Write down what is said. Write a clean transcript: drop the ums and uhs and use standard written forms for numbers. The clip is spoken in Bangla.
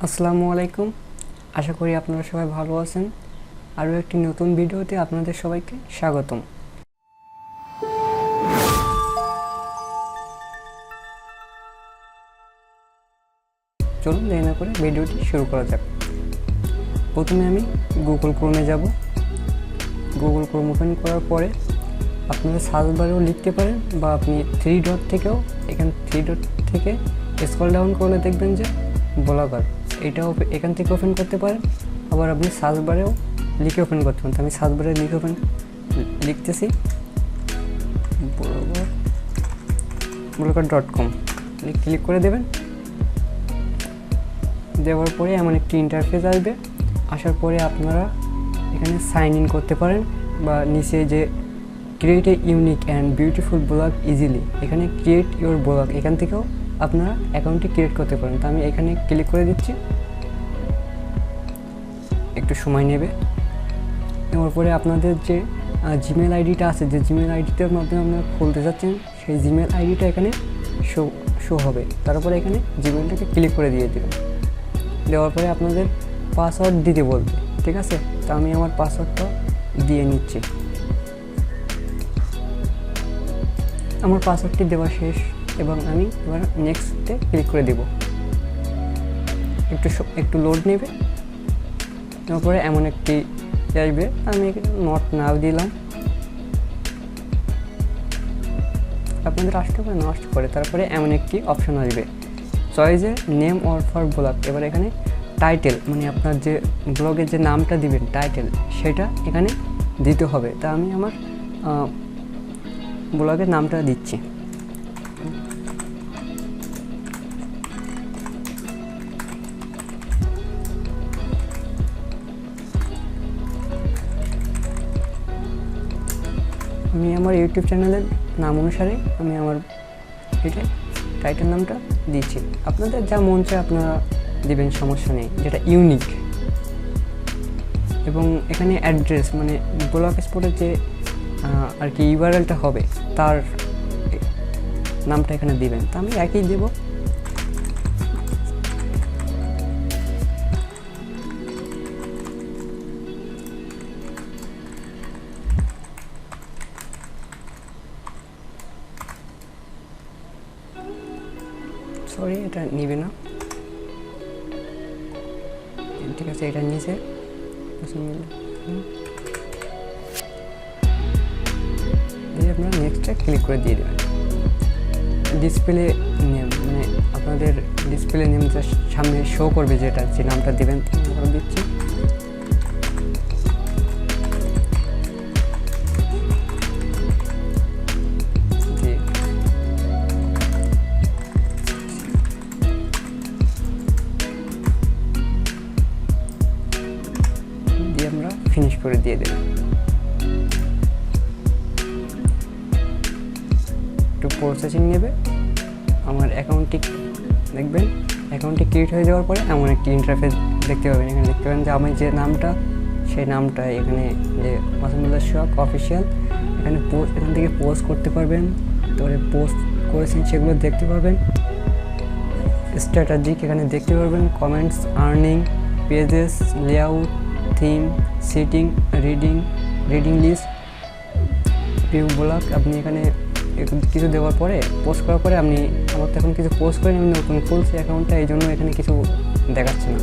আসসালামু আলাইকুম। আশা করি আপনারা সবাই ভালো আছেন। আরও একটি নতুন ভিডিওতে আপনাদের সবাইকে স্বাগতম। চলুন দেরি না করে ভিডিওটি শুরু করা যাক। প্রথমে আমি গুগল ক্রোমে যাব। গুগল ক্রোম ওপেন করার পরে আপনারা সার্চ বারেও লিখতে পারেন বা আপনি থ্রি ডট থেকেও থ্রি ডট থেকে স্ক্রল ডাউন করলে দেখবেন যে ব্লগার, এটাও এখান থেকে ওপেন করতে পারেন। আবার আপনি সার্চ বারেও লিখে ওপেন করতে পারেন। আমি সার্চ বারে লিখতেছি blogger.com, ক্লিক করে দেবেন। দেওয়ার পরে এমন একটি ইন্টারফেস আসবে। আসার পরে আপনারা এখানে সাইন ইন করতে পারেন বা নিচে যে create a unique and beautiful blog easily, এখানে ক্রিয়েট ইউর ব্লগ, এখান থেকেও আপনারা অ্যাকাউন্টটি ক্রিয়েট করতে পারেন। তো আমি এখানে ক্লিক করে দিচ্ছি, একটু সময় নেবে। নেওয়ার পরে আপনাদের যে জিমেল আইডিটা আছে, যে জিমেল আইডিটার মাধ্যমে আপনারা খুলতে যাচ্ছেন, সেই জিমেল আইডিটা এখানে শো হবে। তারপরে এখানে জিমেলটাকে ক্লিক করে দিয়ে দেবেন। দেওয়ার পরে আপনাদের পাসওয়ার্ড দিতে বলবে, ঠিক আছে? তো আমি আমার পাসওয়ার্ডটা দিয়ে নিচ্ছি। আমার পাসওয়ার্ডটি দেওয়া শেষ এবং আমি এবার নেক্সটে ক্লিক করে দেব। একটু লোড নেবে। তারপরে এমন একটি আসবে, আমি নট নাও দিলাম। আপনাদের আসতে পারে না আসতে পারে। তারপরে এমন একটি অপশন আসবে, চয়েসে নেম অর ফর ব্লগ। এবার এখানে টাইটেল, মানে আপনার যে ব্লগের যে নামটা দিবেন টাইটেল, সেটা এখানে দিতে হবে। তা আমি আমার ব্লগের নামটা দিচ্ছি। আমি আমার ইউটিউব চ্যানেলের নাম অনুসারে আমি আমার এটা টাইটেল নামটা দিচ্ছি। আপনাদের যা মন চায় আপনারা দিবেন, সমস্যা নেই, যেটা ইউনিক। এবং এখানে অ্যাড্রেস, মানে ব্লগ স্পটের যে আর কি ইউআরএলটা হবে, তার নামটা এখানে দিবেন। তা আমি একই দেব। সরি, এটা নিবে না। ঠিক আছে, এটা নিচে দিয়ে আপনারা নেক্সটে ক্লিক করে দিয়ে দেবেন। ডিসপ্লে নেম, মানে আপনাদের ডিসপ্লে নেম যা সামনে শো করবে, যেটা যে নামটা দেবেন আমরা দিচ্ছি। দিয়ে আমরা ফিনিশ করে দিয়ে দেবেন। একটু প্রসেসিং নেবে। আমার অ্যাকাউন্টটি দেখবেন, অ্যাকাউন্টটি ক্রিয়েট হয়ে যাওয়ার পরে এমন একটি ইন্টারফেস দেখতে পাবেন। এখানে দেখতে পাবেন যে আমি যে নামটা, সেই নামটা এখানে যে মাসুমুল্লাহ শখ অফিসিয়াল, এখানে এখান থেকে পোস্ট করতে পারবেন। তারপরে পোস্ট করেছেন সেগুলো দেখতে পাবেন। স্ট্র্যাটেজিক এখানে দেখতে পারবেন। Comments, earning, pages, layout, theme, setting, reading list, view blog. আপনি এখানে কিছু দেওয়ার পরে পোস্ট করার পরে আমার তো এখন কিছু পোস্ট করিনি, আমি নতুন খুলছি অ্যাকাউন্টটা, এই জন্য এখানে কিছু দেখাচ্ছে না।